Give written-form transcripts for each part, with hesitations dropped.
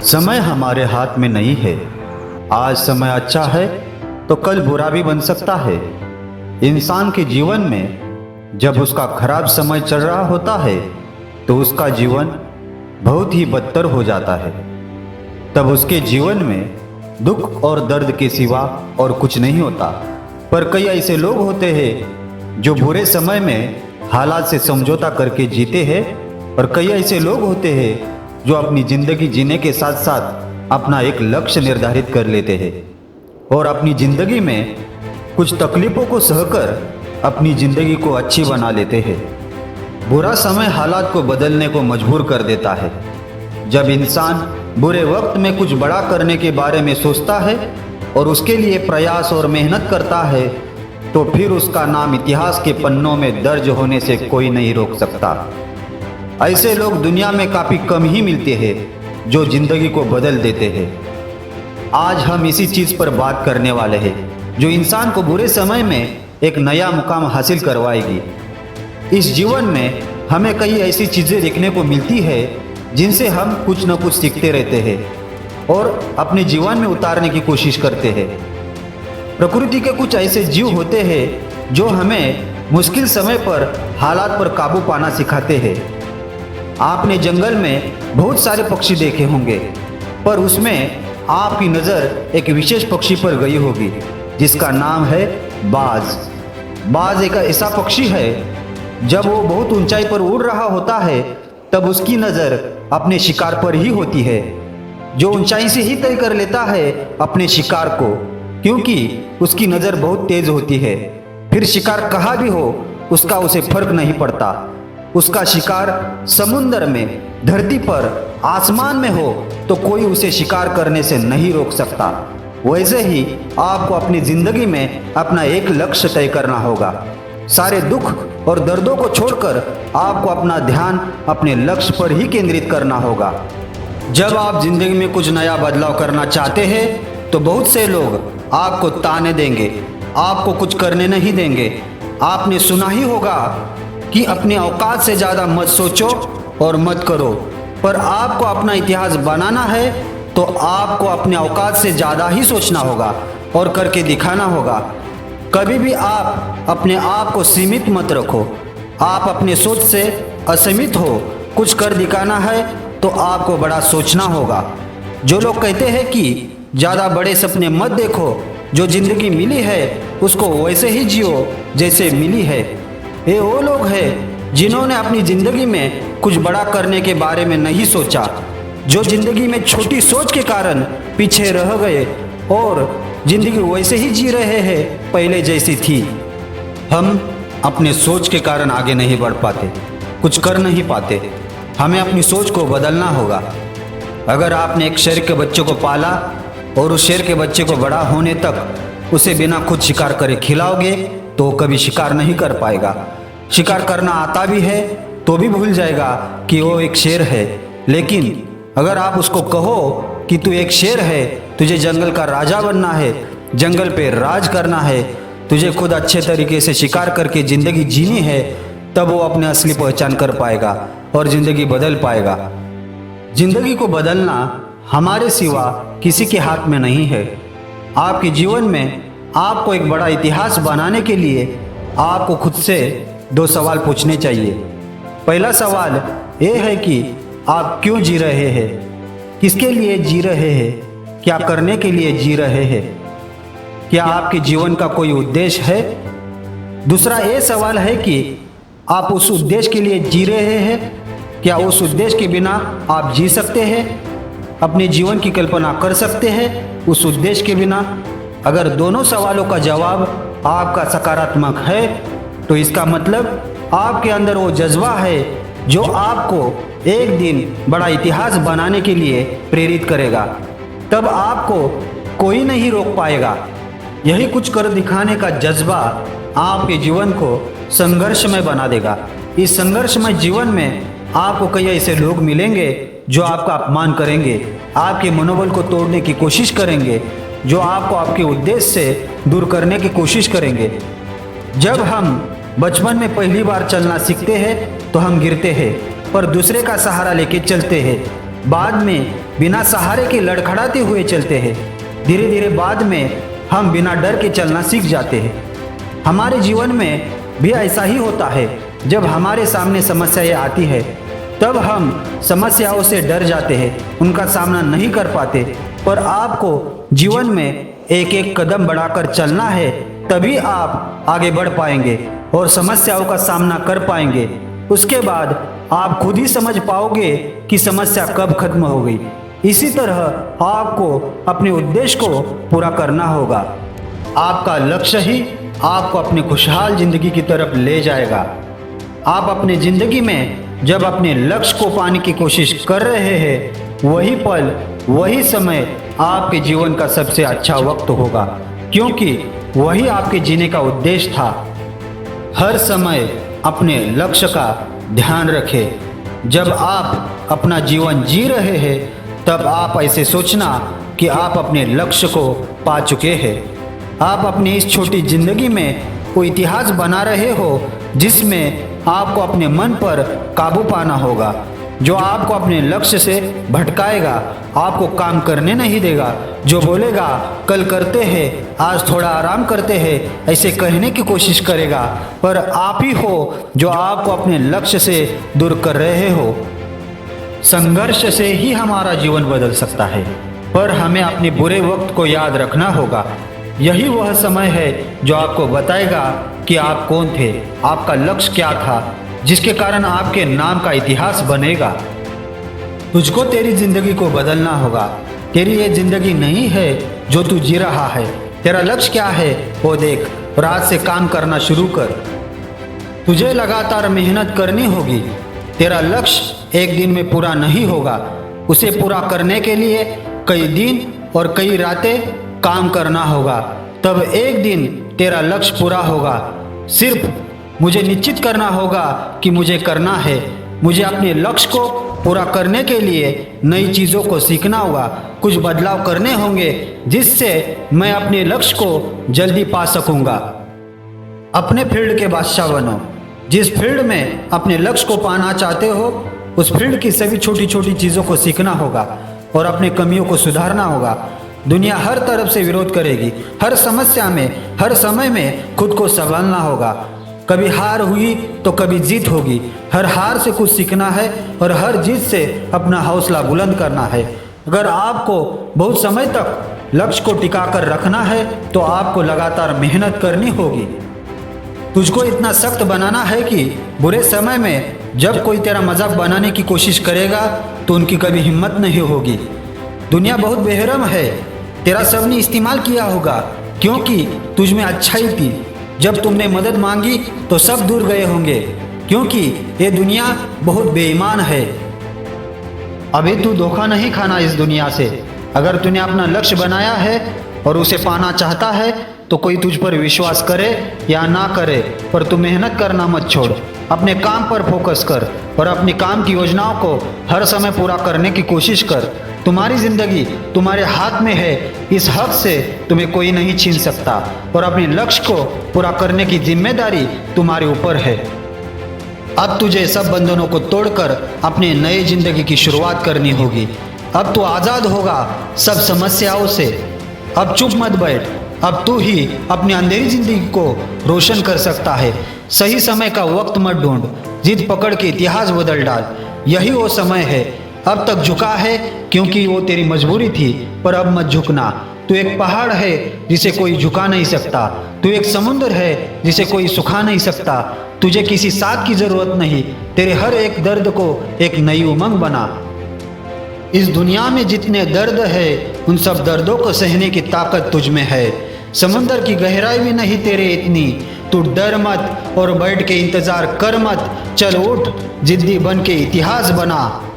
समय हमारे हाथ में नहीं है। आज समय अच्छा है तो कल बुरा भी बन सकता है। इंसान के जीवन में जब उसका खराब समय चल रहा होता है तो उसका जीवन बहुत ही बदतर हो जाता है। तब उसके जीवन में दुख और दर्द के सिवा और कुछ नहीं होता। पर कई ऐसे लोग होते हैं जो बुरे समय में हालात से समझौता करके जीते हैं, और कई ऐसे लोग होते हैं जो अपनी ज़िंदगी जीने के साथ साथ अपना एक लक्ष्य निर्धारित कर लेते हैं और अपनी ज़िंदगी में कुछ तकलीफ़ों को सहकर अपनी ज़िंदगी को अच्छी बना लेते हैं। बुरा समय हालात को बदलने को मजबूर कर देता है। जब इंसान बुरे वक्त में कुछ बड़ा करने के बारे में सोचता है और उसके लिए प्रयास और मेहनत करता है तो फिर उसका नाम इतिहास के पन्नों में दर्ज होने से कोई नहीं रोक सकता। ऐसे लोग दुनिया में काफ़ी कम ही मिलते हैं जो ज़िंदगी को बदल देते हैं। आज हम इसी चीज़ पर बात करने वाले हैं जो इंसान को बुरे समय में एक नया मुकाम हासिल करवाएगी। इस जीवन में हमें कई ऐसी चीज़ें देखने को मिलती है जिनसे हम कुछ न कुछ सीखते रहते हैं और अपने जीवन में उतारने की कोशिश करते हैं। प्रकृति के कुछ ऐसे जीव होते हैं जो हमें मुश्किल समय पर हालात पर काबू पाना सिखाते हैं। आपने जंगल में बहुत सारे पक्षी देखे होंगे, पर उसमें आपकी नज़र एक विशेष पक्षी पर गई होगी जिसका नाम है बाज। बाज एक ऐसा पक्षी है, जब वो बहुत ऊंचाई पर उड़ रहा होता है तब उसकी नज़र अपने शिकार पर ही होती है, जो ऊंचाई से ही तय कर लेता है अपने शिकार को, क्योंकि उसकी नज़र बहुत तेज होती है। फिर शिकार कहाँ भी हो उसका उसे फर्क नहीं पड़ता। उसका शिकार समुद्र में, धरती पर, आसमान में हो तो कोई उसे शिकार करने से नहीं रोक सकता। वैसे ही आपको अपनी ज़िंदगी में अपना एक लक्ष्य तय करना होगा। सारे दुख और दर्दों को छोड़कर आपको अपना ध्यान अपने लक्ष्य पर ही केंद्रित करना होगा। जब आप ज़िंदगी में कुछ नया बदलाव करना चाहते हैं तो बहुत से लोग आपको ताने देंगे, आपको कुछ करने नहीं देंगे। आपने सुना ही होगा कि अपने औकात से ज़्यादा मत सोचो और मत करो, पर आपको अपना इतिहास बनाना है तो आपको अपने औकात से ज़्यादा ही सोचना होगा और करके दिखाना होगा। कभी भी आप अपने आप को सीमित मत रखो। आप अपने सोच से असीमित हो। कुछ कर दिखाना है तो आपको बड़ा सोचना होगा। जो लोग कहते हैं कि ज़्यादा बड़े सपने मत देखो, जो ज़िंदगी मिली है उसको वैसे ही जियो जैसे मिली है। ये वो लोग हैं जिन्होंने अपनी ज़िंदगी में कुछ बड़ा करने के बारे में नहीं सोचा, जो ज़िंदगी में छोटी सोच के कारण पीछे रह गए और ज़िंदगी वैसे ही जी रहे हैं पहले जैसी थी। हम अपने सोच के कारण आगे नहीं बढ़ पाते, कुछ कर नहीं पाते। हमें अपनी सोच को बदलना होगा। अगर आपने एक शेर के बच्चे को पाला और उस शेर के बच्चे को बड़ा होने तक उसे बिना खुद शिकार करे खिलाओगे तो कभी शिकार नहीं कर पाएगा। शिकार करना आता भी है तो भी भूल जाएगा कि वो एक शेर है। लेकिन अगर आप उसको कहो कि तू एक शेर है, तुझे जंगल का राजा बनना है, जंगल पे राज करना है, तुझे खुद अच्छे तरीके से शिकार करके ज़िंदगी जीनी है, तब वो अपने असली पहचान कर पाएगा और ज़िंदगी बदल पाएगा। ज़िंदगी को बदलना हमारे सिवा किसी के हाथ में नहीं है। आपके जीवन में आपको एक बड़ा इतिहास बनाने के लिए आपको खुद से 2 सवाल पूछने चाहिए। पहला सवाल ये है कि आप क्यों जी रहे हैं, किसके लिए जी रहे हैं, क्या करने के लिए जी रहे हैं, क्या आपके जीवन का कोई उद्देश्य है। दूसरा ये सवाल है कि आप उस उद्देश्य के लिए जी रहे हैं, क्या उस उद्देश्य के बिना आप जी सकते हैं, अपने जीवन की कल्पना कर सकते हैं उस उद्देश्य के बिना। अगर दोनों सवालों का जवाब आपका सकारात्मक है तो इसका मतलब आपके अंदर वो जज्बा है जो आपको एक दिन बड़ा इतिहास बनाने के लिए प्रेरित करेगा। तब आपको कोई नहीं रोक पाएगा। यही कुछ कर दिखाने का जज्बा आपके जीवन को संघर्षमय बना देगा। इस संघर्षमय जीवन में आपको कई ऐसे लोग मिलेंगे जो आपका अपमान करेंगे, आपके मनोबल को तोड़ने की कोशिश करेंगे, जो आपको आपके उद्देश्य से दूर करने की कोशिश करेंगे। जब हम बचपन में पहली बार चलना सीखते हैं तो हम गिरते हैं, पर दूसरे का सहारा लेके चलते हैं। बाद में बिना सहारे के लड़खड़ाते हुए चलते हैं। धीरे धीरे बाद में हम बिना डर के चलना सीख जाते हैं। हमारे जीवन में भी ऐसा ही होता है। जब हमारे सामने समस्याएं आती है तब हम समस्याओं से डर जाते हैं, उनका सामना नहीं कर पाते। पर आपको जीवन में एक एक कदम बढ़ाकर चलना है, तभी आप आगे बढ़ पाएंगे और समस्याओं का सामना कर पाएंगे। उसके बाद आप खुद ही समझ पाओगे कि समस्या कब खत्म हो गई। इसी तरह आपको अपने उद्देश्य को पूरा करना होगा। आपका लक्ष्य ही आपको अपनी खुशहाल जिंदगी की तरफ ले जाएगा। आप अपनी जिंदगी में जब अपने लक्ष्य को पाने की कोशिश कर रहे हैं, वही पल, वही समय आपके जीवन का सबसे अच्छा वक्त होगा, क्योंकि वही आपके जीने का उद्देश्य था। हर समय अपने लक्ष्य का ध्यान रखें। जब आप अपना जीवन जी रहे हैं तब आप ऐसे सोचना कि आप अपने लक्ष्य को पा चुके हैं। आप अपनी इस छोटी जिंदगी में कोई इतिहास बना रहे हो जिसमें आपको अपने मन पर काबू पाना होगा, जो आपको अपने लक्ष्य से भटकाएगा, आपको काम करने नहीं देगा, जो बोलेगा कल करते हैं, आज थोड़ा आराम करते हैं, ऐसे कहने की कोशिश करेगा। पर आप ही हो जो आपको अपने लक्ष्य से दूर कर रहे हो। संघर्ष से ही हमारा जीवन बदल सकता है, पर हमें अपने बुरे वक्त को याद रखना होगा। यही वह समय है जो आपको बताएगा कि आप कौन थे, आपका लक्ष्य क्या था, जिसके कारण आपके नाम का इतिहास बनेगा। तुझको तेरी जिंदगी को बदलना होगा। तेरी ये जिंदगी नहीं है जो तू जी रहा है। तेरा लक्ष्य क्या है वो देख और आज से काम करना शुरू कर। तुझे लगातार मेहनत करनी होगी। तेरा लक्ष्य एक दिन में पूरा नहीं होगा। उसे पूरा करने के लिए कई दिन और कई रातें काम करना होगा, तब एक दिन तेरा लक्ष्य पूरा होगा। सिर्फ मुझे निश्चित करना होगा कि मुझे करना है। मुझे अपने लक्ष्य को पूरा करने के लिए नई चीज़ों को सीखना होगा, कुछ बदलाव करने होंगे जिससे मैं अपने लक्ष्य को जल्दी पा सकूंगा। अपने फील्ड के बादशाह बनो। जिस फील्ड में अपने लक्ष्य को पाना चाहते हो, उस फील्ड की सभी छोटी छोटी चीज़ों को सीखना होगा और अपने कमियों को सुधारना होगा। दुनिया हर तरफ से विरोध करेगी। हर समस्या में, हर समय में खुद को संभालना होगा। कभी हार हुई तो कभी जीत होगी। हर हार से कुछ सीखना है और हर जीत से अपना हौसला बुलंद करना है। अगर आपको बहुत समय तक लक्ष्य को टिका कर रखना है तो आपको लगातार मेहनत करनी होगी। तुझको इतना सख्त बनाना है कि बुरे समय में जब कोई तेरा मजाक बनाने की कोशिश करेगा तो उनकी कभी हिम्मत नहीं होगी। दुनिया बहुत बेरहम है। तेरा सबने इस्तेमाल किया होगा क्योंकि तुझ में अच्छाई थी। जब तुमने मदद मांगी तो सब दूर गए होंगे, क्योंकि ये दुनिया बहुत बेईमान है। अभी तू धोखा नहीं खाना इस दुनिया से। अगर तूने अपना लक्ष्य बनाया है और उसे पाना चाहता है तो कोई तुझ पर विश्वास करे या ना करे, पर तू मेहनत करना मत छोड़। अपने काम पर फोकस कर और अपने काम की योजनाओं को हर समय पूरा करने की कोशिश कर। तुम्हारी जिंदगी तुम्हारे हाथ में है। इस हक से तुम्हें कोई नहीं छीन सकता और अपने लक्ष्य को पूरा करने की जिम्मेदारी तुम्हारे ऊपर है। अब तुझे सब बंधनों को तोड़कर अपने नए जिंदगी की शुरुआत करनी होगी। अब तू आज़ाद होगा सब समस्याओं से। अब चुप मत बैठ। अब तू ही अपनी अंधेरी जिंदगी को रोशन कर सकता है। सही समय का वक्त मत ढूंढ, जिद पकड़ के इतिहास बदल डाल। यही वो समय है। अब तक झुका है क्योंकि वो तेरी मजबूरी थी, पर अब मत झुकना। तू एक पहाड़ है जिसे कोई झुका नहीं सकता। तू एक समुद्र है जिसे कोई सुखा नहीं सकता। तुझे किसी साथ की जरूरत नहीं। तेरे हर एक दर्द को एक नई उमंग बना। इस दुनिया में जितने दर्द है उन सब दर्दों को सहने की ताकत तुझ में है। समुंदर की गहराई भी नहीं तेरे इतनी। तू डर मत और बैठ के इंतजार कर मत। चल उठ, जिद्दी बन के इतिहास बना।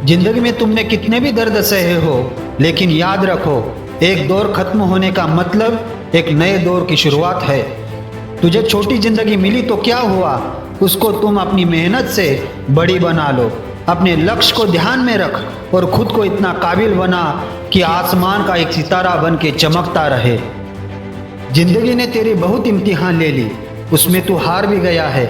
जिंदगी में तुमने कितने भी दर्द सहे हो, लेकिन याद रखो, एक दौर खत्म होने का मतलब एक नए दौर की शुरुआत है। तुझे छोटी जिंदगी मिली तो क्या हुआ, उसको तुम अपनी मेहनत से बड़ी बना लो। अपने लक्ष्य को ध्यान में रख और खुद को इतना काबिल बना कि आसमान का एक सितारा बन के चमकता रहे। जिंदगी ने तेरी बहुत इम्तिहान ले ली, उसमें तू हार भी गया है,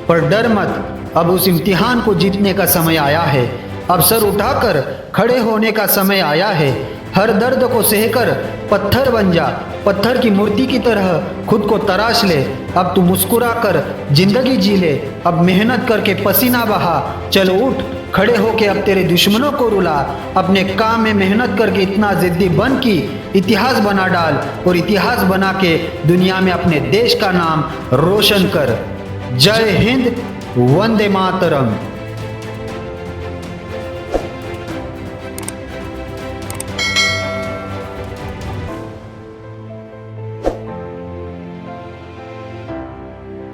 पर डर मत। अब उस इम्तिहान को जीतने का समय आया है। अब सर उठाकर खड़े होने का समय आया है। हर दर्द को सहकर पत्थर बन जा, पत्थर की मूर्ति की तरह खुद को तराश ले। अब तू मुस्कुरा कर जिंदगी जी ले, अब मेहनत करके पसीना बहा। चल उठ, खड़े होके अब तेरे दुश्मनों को रुला। अपने काम में मेहनत करके इतना जिद्दी बन कि इतिहास बना डाल, और इतिहास बना के दुनिया में अपने देश का नाम रोशन कर। जय हिंद, वंदे मातरम।